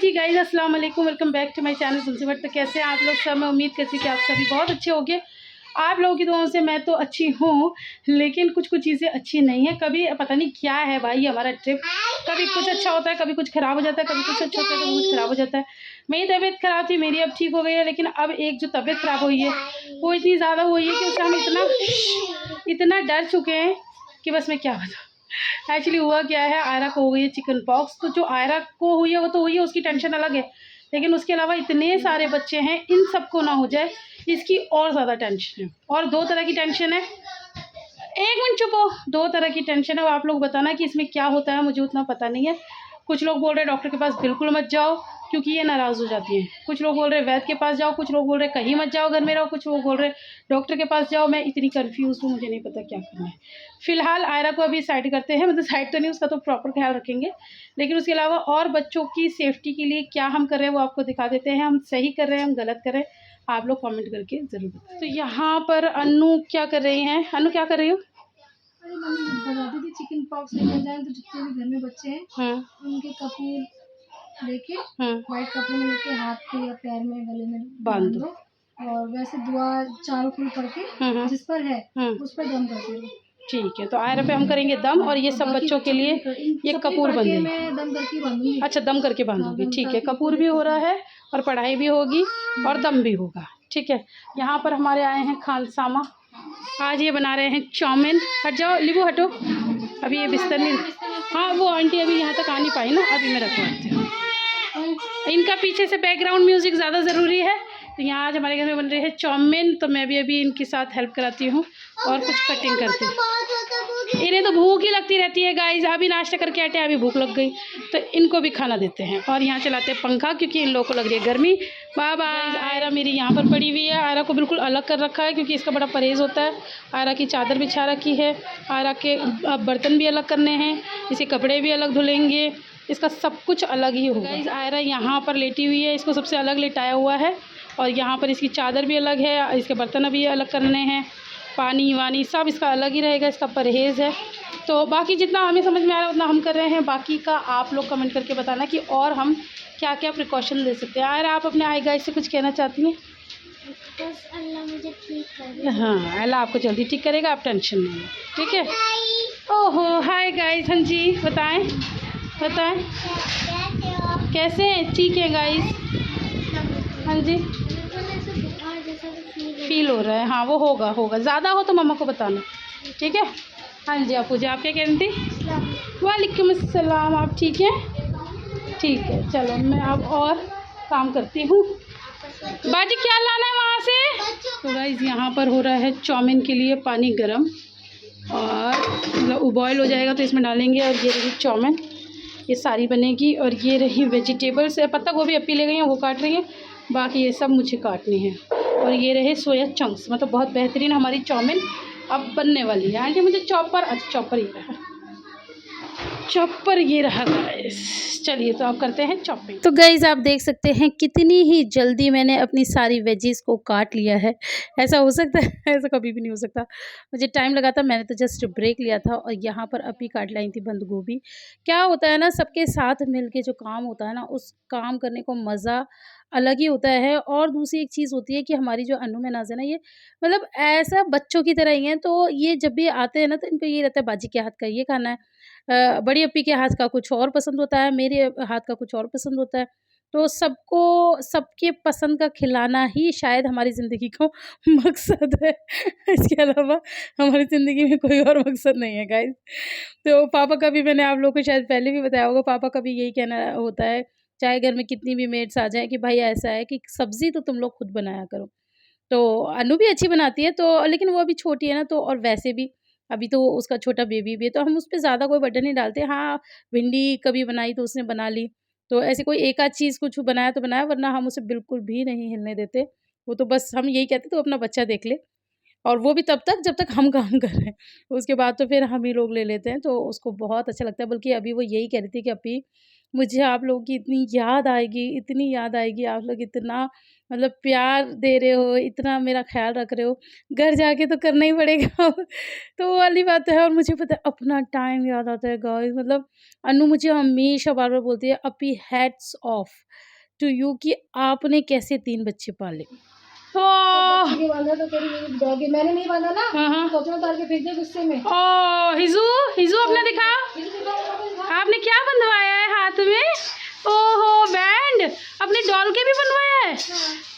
जी guys, अस्सलाम वालेकुम, welcome back to my channel सुनसी बट। तो कैसे हैं आप लोग सब? मैं उम्मीद करती हूँ कि आप सभी बहुत अच्छे होंगे। आप लोगों की दुआओं से मैं तो अच्छी हूँ, लेकिन कुछ चीज़ें अच्छी नहीं है। कभी पता नहीं क्या है भाई हमारा ट्रिप, कभी कुछ अच्छा होता है, कभी कुछ ख़राब हो जाता है, कभी कुछ अच्छा होता है, कभी कुछ ख़राब हो जाता है। मेरी तबीयत ख़राब थी, मेरी अब ठीक हो गई है, लेकिन अब एक जो तबीयत ख़राब हुई है वो इतनी ज़्यादा हुई है कि उससे हम इतना डर चुके हैं कि बस मैं क्या बताऊँ। एक्चुअली हुआ क्या है, आयरा को हो गई है चिकन पॉक्स। तो जो आयरा को हुई है वो तो हुई है, उसकी टेंशन अलग है, लेकिन उसके अलावा इतने सारे बच्चे हैं, इन सबको ना हो जाए इसकी और ज़्यादा टेंशन है। और दो तरह की टेंशन है, एक मिनट चुप हो। दो तरह की टेंशन है, वो आप लोग बताना कि इसमें क्या होता है, मुझे उतना पता नहीं है। कुछ लोग बोल रहे हैं डॉक्टर के पास बिल्कुल मत जाओ क्योंकि ये नाराज़ हो जाती हैं। कुछ लोग बोल रहे हैं वैद्य के पास जाओ, कुछ लोग बोल रहे हैं कहीं मत जाओ, घर में रहो, कुछ लोग बोल रहे हैं डॉक्टर के पास जाओ। मैं इतनी कंफ्यूज हूँ, मुझे नहीं पता क्या करना है। फिलहाल आयरा को अभी साइड करते हैं, मतलब साइड तो नहीं, उसका तो प्रॉपर ख्याल रखेंगे, लेकिन उसके अलावा और बच्चों की सेफ्टी के लिए क्या हम कर रहे हैं वो आपको दिखा देते हैं। हम सही कर रहे हैं, हम गलत कर रहे हैं, आप लोग कमेंट करके ज़रूर बताएं। तो यहाँ पर अनु क्या कर रही हैं? अनु क्या कर रही हो? अरे मम्मी बताती थी चिकन पॉक्स लेकर जाए तो जितने भी घर में बच्चे हैं उनके कपूर लेके व्हाइट कपड़े में लेके हाथ पे या पैर में गले में बांध दो, और वैसे दुआ चारों फूल पढ़ के जिस पर है उस पर दम करते रहो। ठीक है, तो आयरा पे हम करेंगे दम, और ये सब बच्चों के लिए ये कपूर बंदे। मैं दम करके बांधूंगी। अच्छा, दम करके बांधूंगी, ठीक है। कपूर भी हो रहा है और पढ़ाई भी होगी और दम भी होगा, ठीक है। यहाँ पर हमारे आए हैं खानसामा, आज ये बना रहे हैं चाउमीन। हट जाओ लिबू, हटो, अभी ये बिस्तर नहीं। हाँ, वो आंटी अभी यहाँ तक आ नहीं पाई ना, अभी मैं रखवाती हूँ। इनका पीछे से बैकग्राउंड म्यूजिक ज़्यादा ज़रूरी है। तो यहाँ आज हमारे घर में बन रही है चाउमीन, तो मैं भी अभी इनके साथ हेल्प कराती हूँ और कुछ कटिंग करती हूँ। इन्हें तो भूख ही लगती रहती है गाइस, अभी नाश्ता करके आटे, अभी भूख लग गई तो इनको भी खाना देते हैं। और यहाँ चलाते हैं पंखा क्योंकि इन लोगों को लग रही है गर्मी। बाबा आयरा मेरी यहाँ पर पड़ी हुई है, आयरा को बिल्कुल अलग कर रखा है क्योंकि इसका बड़ा परहेज़ होता है। आयरा की चादर बिछा रखी है, आयरा के बर्तन भी अलग करने हैं, इसके कपड़े भी अलग धुलेंगे, इसका सब कुछ अलग ही होगा। गाइस आयरा यहाँ पर लेटी हुई है, इसको सबसे अलग लेटाया हुआ है, और यहाँ पर इसकी चादर भी अलग है, इसके बर्तन अभी अलग करने हैं, पानी वानी सब इसका अलग ही रहेगा, इसका परहेज़ है। तो बाकी जितना हमें समझ में आ रहा है उतना हम कर रहे हैं, बाकी का आप लोग कमेंट करके बताना कि और हम क्या क्या प्रिकॉशन ले सकते हैं। आयरा आप अपने आई गाइस से कुछ कहना चाहती हैं? बस अल्लाह मुझे ठीक करे। हाँ, अल्लाह आपको जल्दी ठीक करेगा, आप टेंशन नहीं लो, ठीक है। ओहो हाय गाइस, हाँ जी बताएं बताएं कैसे हैं? ठीक है गाइस, हाँ जी फील हो रहा है, हाँ वो होगा होगा, ज़्यादा हो तो मम्मा को बताना, ठीक है। हाँ जी आप पूजा, आप क्या कह रही थी? वालेकुम अस्सलाम, आप ठीक हैं? ठीक है, चलो मैं अब और काम करती हूँ। बाजी क्या लाना है वहाँ से? तो गाइस यहाँ पर हो रहा है चाउमीन के लिए पानी गरम, और मतलब बॉयल हो जाएगा तो इसमें डालेंगे। और ये रही चाउमीन, ये सारी बनेगी, और ये रही वेजिटेबल्स, पत्ता गोभी अपी ले गई हैं वो काट रही हैं, बाकी ये सब मुझे काटनी है। और ये रहे सोया चंक्स, मतलब बहुत बेहतरीन हमारी चाउमीन अब बनने वाली है। आंटी मुझे चॉपर, अच्छा चॉपर ये रहा, चॉपर ये रहा गाइस। चलिए तो आप करते हैं चॉपिंग। तो गाइस आप देख सकते हैं कितनी ही जल्दी मैंने अपनी सारी वेजीज को काट लिया है। ऐसा हो सकता है? ऐसा कभी भी नहीं हो सकता, मुझे टाइम लगा था, मैंने तो जस्ट ब्रेक लिया था। और यहाँ पर अभी काट लाई थी बंद गोभी। क्या होता है ना, सबके साथ मिल के जो काम होता है ना, उस काम करने को मज़ा अलग ही होता है। और दूसरी एक चीज़ होती है कि हमारी जो अनु महनाज़ है ना, ये मतलब ऐसा बच्चों की तरह ही है। तो ये जब भी आते हैं ना तो इनको ये रहता है बाजी के हाथ का ये खाना है, बड़ी अप्पी के हाथ का कुछ और पसंद होता है, मेरे हाथ का कुछ और पसंद होता है। तो सबको सबके पसंद का खिलाना ही शायद हमारी ज़िंदगी का मकसद है। इसके अलावा हमारी ज़िंदगी में कोई और मकसद नहीं है गाइस। तो पापा का भी मैंने आप लोगों को शायद पहले भी बताया होगा, पापा का भी यही कहना होता है, चाहे घर में कितनी भी मेड्स आ जाएँ, कि भाई ऐसा है कि सब्ज़ी तो तुम लोग खुद बनाया करो। तो अनु भी अच्छी बनाती है, तो लेकिन वो अभी छोटी है ना, तो और वैसे भी अभी तो उसका छोटा बेबी भी है, तो हम उस पे ज़्यादा कोई बर्डन नहीं डालते। हाँ, भिंडी कभी बनाई तो उसने बना ली, तो ऐसे कोई एक आध चीज़ कुछ बनाया तो बनाया, वरना हम उसे बिल्कुल भी नहीं हिलने देते। वो तो बस हम यही कहते, तो अपना बच्चा देख ले, और वो भी तब तक जब तक हम काम कर रहे हैं, उसके बाद तो फिर हम ही लोग ले लेते हैं। तो उसको बहुत अच्छा लगता है, बल्कि अभी वो यही कह रही थी कि अभी मुझे आप लोगों की इतनी याद आएगी, आप लोग इतना मतलब प्यार दे रहे हो, इतना मेरा ख़्याल रख रहे हो, घर जाके तो करना ही पड़ेगा अब। तो वो वाली बात है। और मुझे पता है अपना टाइम याद आता है गाइस, मतलब अनु मुझे हमेशा बार-बार बोलती है, "अपी हैट्स ऑफ टू यू कि आपने कैसे 3 बच्चे पाले।" ओह! बच्चे के बांधा तो तेरी मेरी डॉगी मैंने नहीं बांधा ना, हाँ, हाँ। तो अपना उतार के फेंक दे गुस्से में। ओह! हिज़ू अपना दिखाओ। आपने क्या बंधवाया है हाथ में? ओहो! बैंड अपने डॉल के भी बनवाया है?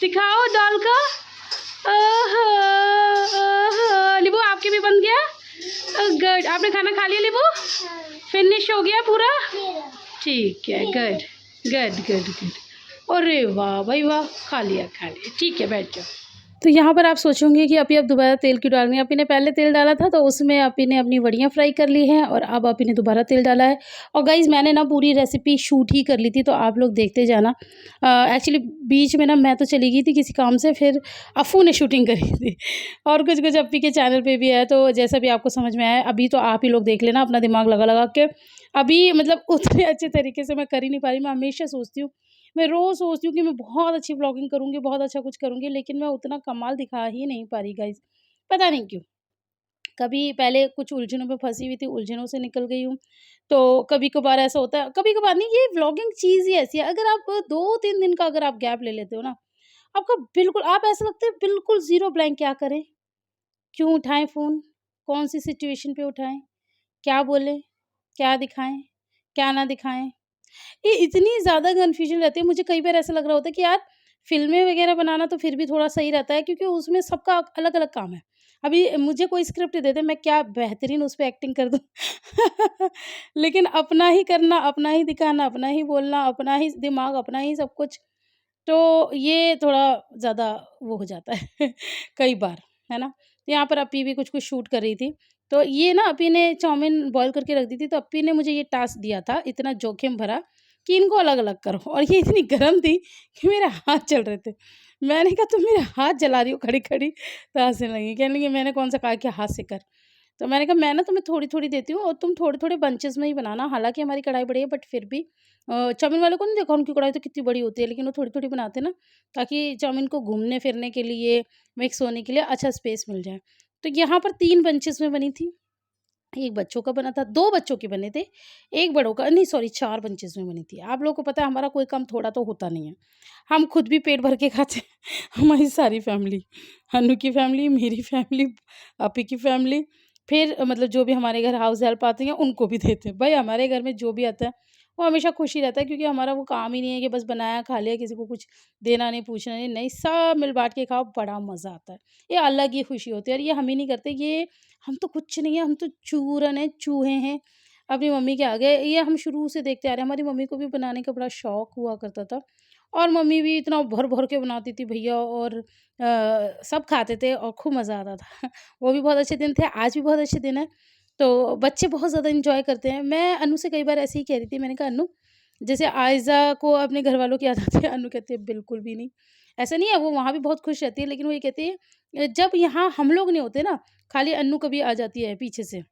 दिखाओ डॉल का। ओहो! ओहो! लिबू आपके भी बन गया? गुड। आपने खाना खा लिया लिबू? फिनिश हो गया पूरा? ठीक है, गुड, गुड, गुड, गुड। अरे वाह भाई वाह! खा लिया, ठीक है, बैठ जाओ। तो यहाँ पर आप सोचोगे कि अभी अब दोबारा तेल क्यों डाल रही हैं? अपी ने पहले तेल डाला था तो उसमें अपी ने अपनी वड़ियाँ फ्राई कर ली हैं और अब अपी ने दोबारा तेल डाला है। और गाइज़ मैंने ना पूरी रेसिपी शूट ही कर ली थी, तो आप लोग देखते जाना। एक्चुअली बीच में ना मैं तो चली गई थी किसी काम से, फिर अफ़ू ने शूटिंग करी थी और कुछ-कुछ अपी के चैनल पे भी है, तो जैसा भी आपको समझ में आया। अभी तो आप ही लोग देख लेना अपना दिमाग लगा-लगा के। अभी मतलब उतने अच्छे तरीके से मैं कर ही नहीं पा रही। मैं हमेशा सोचती हूँ, मैं रोज़ सोचती हूँ कि मैं बहुत अच्छी व्लॉगिंग करूँगी, बहुत अच्छा कुछ करूँगी, लेकिन मैं उतना कमाल दिखा ही नहीं पा रही गाइज़, पता नहीं क्यों? कभी पहले कुछ उलझनों में फँसी हुई थी, उलझनों से निकल गई हूँ, तो कभी-कभार ऐसा होता है, कभी-कभार नहीं, ये व्लॉगिंग चीज़ ही ऐसी है, अगर आप 2-3 दिन का अगर आप गैप ले लेते हो ना, आपका बिल्कुल आप ऐसा लगता है बिल्कुल ज़ीरो ब्लैंक, क्या करें? क्यों उठाएँ फ़ोन? कौन-सी सिचुएशन पे उठाएँ? क्या बोलें? क्या दिखाएँ? क्या ना दिखाएँ? ये इतनी ज़्यादा कन्फ्यूज़न रहती है, मुझे कई बार ऐसा लग रहा होता है कि यार फ़िल्में वग़ैरह बनाना तो फिर भी थोड़ा सही रहता है, क्योंकि उसमें सबका अलग-अलग काम है। अभी मुझे कोई स्क्रिप्ट दे दे, मैं क्या बेहतरीन उस पे एक्टिंग कर दूँ। लेकिन अपना ही करना, अपना ही दिखाना, अपना ही बोलना, अपना ही दिमाग, अपना ही सब कुछ, तो ये थोड़ा ज़्यादा वो हो जाता है कई बार, है ना? तो यहाँ पर अप्पी भी कुछ-कुछ शूट कर रही थी, तो ये ना अप्पी ने चाउमीन बॉयल करके रख दी थी, तो अप्पी ने मुझे ये टास्क दिया था, इतना जोखिम भरा कि इनको अलग-अलग करो, और ये इतनी गरम थी कि मेरे हाथ जल रहे थे। मैंने कहा, "तुम मेरे हाथ जला रही हो खड़ी-खड़ी?" तो हँसने लगी, कहने लगी, "मैंने कौन-सा कहा कि हाथ से कर?" तो मैंने कहा, "मैं ना तुम्हें थोड़ी-थोड़ी देती हूँ और तुम थोड़े-थोड़े बंचेज़ में ही बनाना, हालाँकि हमारी कढ़ाई बड़ी है, बट फिर भी चाउमीन वाले को नहीं देखा, उनकी कढ़ाई तो कितनी बड़ी होती है, लेकिन वो थोड़ी-थोड़ी बनाते हैं ना, ताकि चाउमीन को घूमने-फिरने के लिए, मिक्स होने के लिए अच्छा स्पेस मिल जाए। तो यहाँ पर 3 बंचेज़ में बनी थी, 1 बच्चों का बना था, 2 बच्चों के बने थे, 1 बड़ों का नहीं, सॉरी 4 बंचेज़ में बनी थी। आप लोगों को पता है हमारा कोई काम थोड़ा तो होता नहीं है, हम खुद भी पेट भर के खाते हैं, हमारी सारी फैमिली, हन्नू की फैमिली, मेरी फैमिली, आपी की फैमिली, फिर मतलब जो भी हमारे घर हाउस हेल्प आती हैं उनको भी देते हैं। भाई हमारे घर में जो भी आता है वो हमेशा खुश ही रहता है, क्योंकि हमारा वो काम ही नहीं है कि बस बनाया खा लिया, किसी को कुछ देना नहीं, पूछना नहीं, नहीं, सब मिल बाँट के खाओ, बड़ा मज़ा आता है। ये अलग ही खुशी होती है, और ये हम ही नहीं करते, ये हम तो कुछ नहीं है, हम तो चूरन हैं, चूहे हैं अपनी मम्मी के आगे। ये हम शुरू से देखते आ रहे हैं, हमारी मम्मी को भी बनाने का बड़ा शौक हुआ करता था, और मम्मी भी इतना भर-भर के बनाती थी भैया, और सब खाते थे और खूब मज़ा आता था। वो भी बहुत अच्छे दिन थे, आज भी बहुत अच्छे दिन हैं। तो बच्चे बहुत ज़्यादा एन्जॉय करते हैं। मैं अनु से कई बार ऐसे ही कह रही थी, मैंने कहा, "अनु, जैसे आयज़ा को अपने घरवालों की याद आती है।" अनु कहती है, "बिल्कुल भी नहीं।" ऐसा नहीं है, वो वहाँ भी बहुत खुश रहती है, लेकिन वो ये कहती है, जब यहाँ हम लोग नहीं होते ना, खाली अनु कभी आ जाती है पीछे से,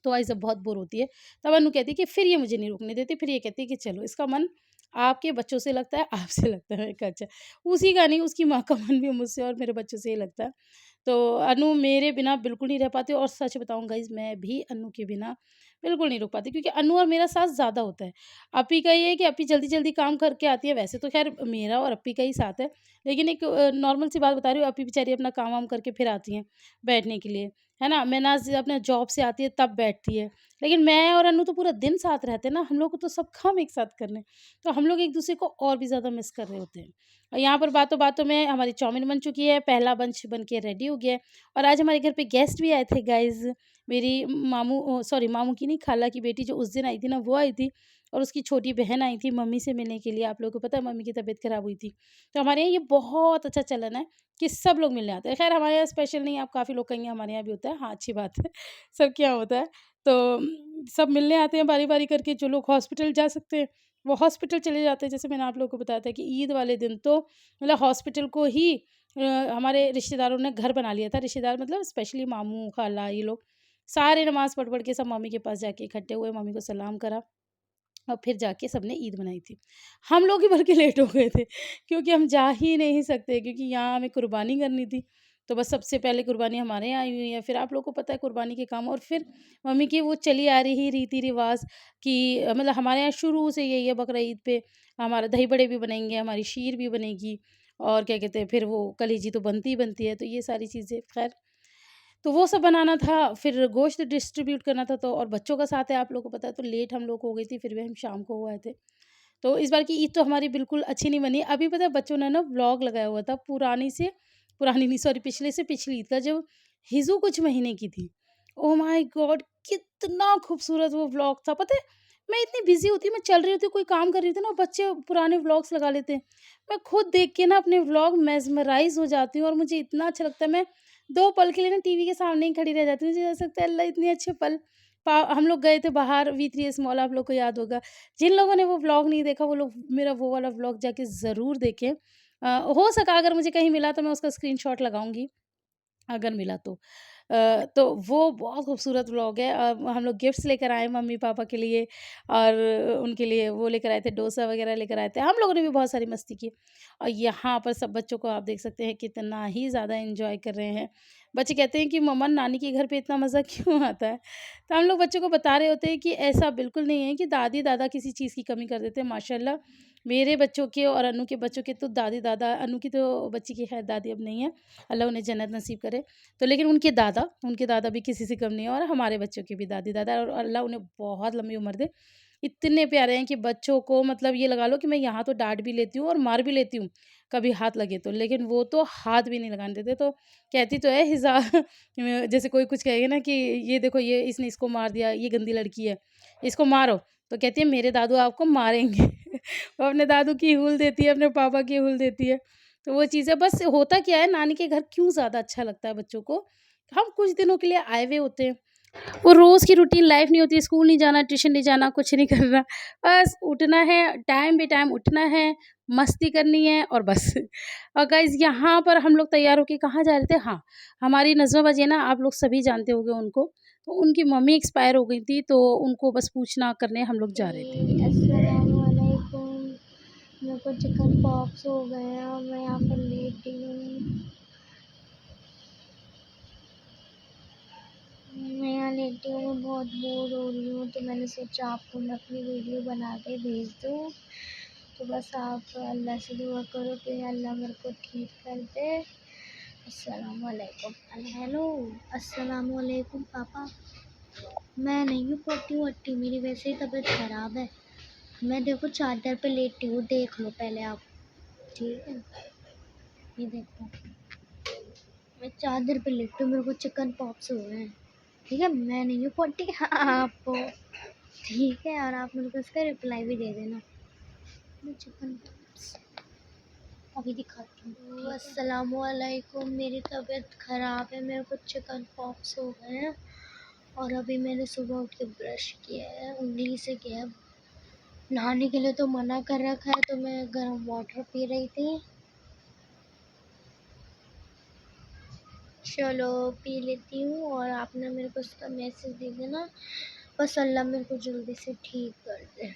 तो आइज़ा बहुत बोर होती है। तब अनु कहती है कि फिर ये मुझे नहीं रुकने देती, फिर ये कहती है कि चलो, इसका मन आपके बच्चों से लगता है, आपसे लगता है। मैंने कहा, अच्छा। उसी का नहीं, उसकी माँ का मन भी मुझसे और मेरे बच्चों से ही लगता है। तो अनु मेरे बिना बिल्कुल नहीं रह पाती, और सच बताऊँ गाइज़, मैं भी अनु के बिना बिल्कुल नहीं रुक पाती, क्योंकि अनु और मेरा साथ ज़्यादा होता है। अप्पी का ये है कि अप्पी जल्दी-जल्दी काम करके आती है, वैसे तो ख़ैर मेरा और अप्पी का ही साथ है। लेकिन एक नॉर्मल सी बात बता रही हूँ, अप्पी बेचारी अपना काम-वाम करके फिर आती हैं बैठने के लिए, है ना? महनाज़ अपने जॉब से आती है तब बैठती है। लेकिन मैं और अनु तो पूरा दिन साथ रहते हैं ना, हम लोग को तो सब काम एक साथ करने हैं। तो हम लोग एक-दूसरे को और भी ज़्यादा मिस कर रहे होते हैं। और यहाँ पर बातों-बातों में हमारी चाउमीन बन चुकी है, पहला बंच बन के रेडी हो गया है, और आज हमारे घर पे गेस्ट भी आए थे गाइज़। मेरी सॉरी मामू की नहीं, खाला की बेटी जो उस दिन आई थी ना, वो आई थी, और उसकी छोटी बहन आई थी मम्मी से मिलने के लिए। आप लोगों को पता है मम्मी की तबीयत ख़राब हुई थी। तो हमारे यहाँ ये बहुत अच्छा चलन है कि सब लोग मिलने आते हैं। ख़ैर हमारे यहाँ स्पेशल नहीं है, आप काफ़ी लोग कहेंगे हमारे यहाँ भी होता है। हाँ, अच्छी बात है, सबके यहाँ होता है। तो सब मिलने आते हैं बारी-बारी करके, जो लोग हॉस्पिटल जा सकते हैं, वो हॉस्पिटल चले जाते हैं। जैसे मैंने आप लोगों को बताया था कि ईद वाले दिन तो मतलब हॉस्पिटल को ही हमारे रिश्तेदारों ने घर बना लिया था। रिश्तेदार मतलब स्पेशली मामू, खाला, ये लोग सारे नमाज़ पढ़-पढ़ के सब मम्मी के पास जाके इकट्ठे हुए, मम्मी को सलाम करा। और फिर जाके सबने ईद मनाई थी। हम लोग ही बल्कि लेट हो गए थे क्योंकि हम जा ही नहीं सकते, क्योंकि यहाँ हमें कुर्बानी करनी थी। तो बस सबसे पहले कुर्बानी हमारे यहाँ आई हुई है, फिर आप लोगों को पता है कुर्बानी के काम, और फिर मम्मी की वो चली आ रही रीति-रिवाज़ कि मतलब हमारे यहाँ शुरू से यही है, बकरा ईद पे हमारा दही बड़े भी बनेंगे, हमारी शीर भी बनेगी, और क्या कहते हैं, फिर वो कलीजी तो बनती ही बनती है, तो ये सारी चीज़ें ख़ैर तो वो सब बनाना था, फिर गोश्त डिस्ट्रीब्यूट करना था, तो और बच्चों का साथ है आप लोगों को पता है, तो लेट हम लोग हो गई थी, फिर भी हम शाम को हो आए थे। तो इस बार की ईद तो हमारी बिल्कुल अच्छी नहीं बनी। अभी पता है बच्चों ने ना व्लॉग लगाया हुआ था पुरानी नहीं, सॉरी, पिछले से पिछली ईद का, जब हिज़ू कुछ महीने की थी। Oh my God! कितना खूबसूरत वो व्लॉग था। पता है मैं इतनी बिज़ी होती हूँ, मैं चल रही होती हूँ, कोई काम कर रही होती हूँ ना, बच्चे पुराने व्लॉग्स लगा लेते हैं। मैं खुद देख के ना अपने व्लॉग मेस्मराइज़ हो जाती हूँ, और मुझे इतना अच्छा लगता है, मैं 2 पल के लिए ना टीवी के सामने ही खड़ी रह जाती हूँ। मुझे ऐसा लगता है अल्लाह इतने अच्छे पल पा हम लोग गए थे बाहर V3S मॉल, आप लोग को याद होगा। जिन लोगों ने वो व्लॉग नहीं देखा, वो लोग मेरा वो वाला व्लॉग जाके ज़रूर देखें। हो सका अगर मुझे कहीं मिला तो मैं उसका स्क्रीनशॉट लगाऊँगी, अगर मिला तो। तो वो बहुत खूबसूरत व्लॉग है। हम लोग गिफ्ट्स लेकर आए मम्मी-पापा के लिए, और उनके लिए वो लेकर आए थे, डोसा वगैरह लेकर आए थे। हम लोगों ने भी बहुत सारी मस्ती की, और यहाँ पर सब बच्चों को आप देख सकते हैं कितना ही ज़्यादा एन्जॉय कर रहे हैं। बच्चे कहते हैं कि मम्मा नानी के घर पे इतना मज़ा क्यों आता है? तो हम लोग बच्चों को बता रहे होते हैं कि ऐसा बिल्कुल नहीं है कि दादी-दादा किसी चीज़ की कमी कर देते हैं। माशाल्लाह मेरे बच्चों के और अनु के बच्चों के तो दादी-दादा, अनु की तो बच्ची की खैर दादी अब नहीं है, अल्लाह उन्हें जन्नत नसीब करे। तो लेकिन उनके दादा भी किसी से कम नहीं है, और हमारे बच्चों के भी दादी-दादा, और अल्लाह उन्हें बहुत लंबी उम्र दे। इतने प्यारे हैं कि बच्चों को मतलब ये लगा लो कि मैं यहाँ तो डाँट भी लेती हूँ और मार भी लेती हूँ, कभी हाथ लगे तो, लेकिन वो तो हाथ भी नहीं लगाने देते। तो कहती तो है हिज़ा जैसे कोई कुछ कहेगा ना कि ये देखो ये इसने इसको मार दिया, ये गंदी लड़की है, इसको मारो, तो कहती है मेरे दादू आपको मारेंगे। वो अपने दादू की हूल देती है, अपने पापा की हूल देती है। तो वो चीज़ है, बस होता क्या है, नानी के घर क्यों ज़्यादा अच्छा लगता है बच्चों को, हम कुछ दिनों के लिए आए हुए होते हैं। वो रोज़ की रूटीन लाइफ़ नहीं होती, स्कूल नहीं जाना, ट्यूशन नहीं जाना, कुछ नहीं करना। बस उठना है, टाइम बे टाइम उठना है, मस्ती करनी है, और बस। और गाइज़ यहाँ पर हम लोग तैयार होके कहाँ जा रहे थे? हाँ, हमारी नज़मा बाजी है ना, आप लोग सभी जानते होंगे उनको। तो उनकी मम्मी एक्सपायर हो गई थी, तो उनको बस पूछना करने हम लोग जा रहे थे। अस्सलामुअलैकुम। मेरे को चिकन पॉक्स हो गया और मैं यहाँ पर लेटी हूँ। मैं यहाँ लेटी हूँ, मैं बहुत बोर हो रही हूँ, तो मैंने सोचा आपको मैं अपनी वीडियो बना के भेज दूँ। तो बस आप अल्लाह से दुआ करो कि अल्लाह मेरे को ठीक कर दे। अस्सलामुअलैकुम। हेलो, अस्सलामुअलैकुम पापा। मैं नहीं हूँ पोटी-वोटी, मेरी वैसे ही तबीयत ख़राब है। मैं देखो चादर पे लेटी हूँ, देख लो पहले आप, ठीक है? ये देखो, मैं चादर पे लेटी हूँ, मेरे को चिकन पॉक्स हो गए हैं, ठीक है? मैं नहीं हूँ पोटी, आप हो, ठीक है? और आप मेरे को इसका रिप्लाई भी दे देना। मैं चिकन पॉक्स अभी दिखाती हूँ। अस्सलामुअलैकुम, मेरी तबीयत ख़राब है, मेरे को चिकन पॉक्स हो गए हैं, और अभी मैंने सुबह उठ के ब्रश किया है, उंगली से किया है। नहाने के लिए तो मना कर रखा है, तो मैं गर्म वाटर पी रही थी। चलो पी लेती हूँ, और आपने मेरे को उसका मैसेज दे देना, बस अल्लाह मेरे को जल्दी से ठीक कर दे।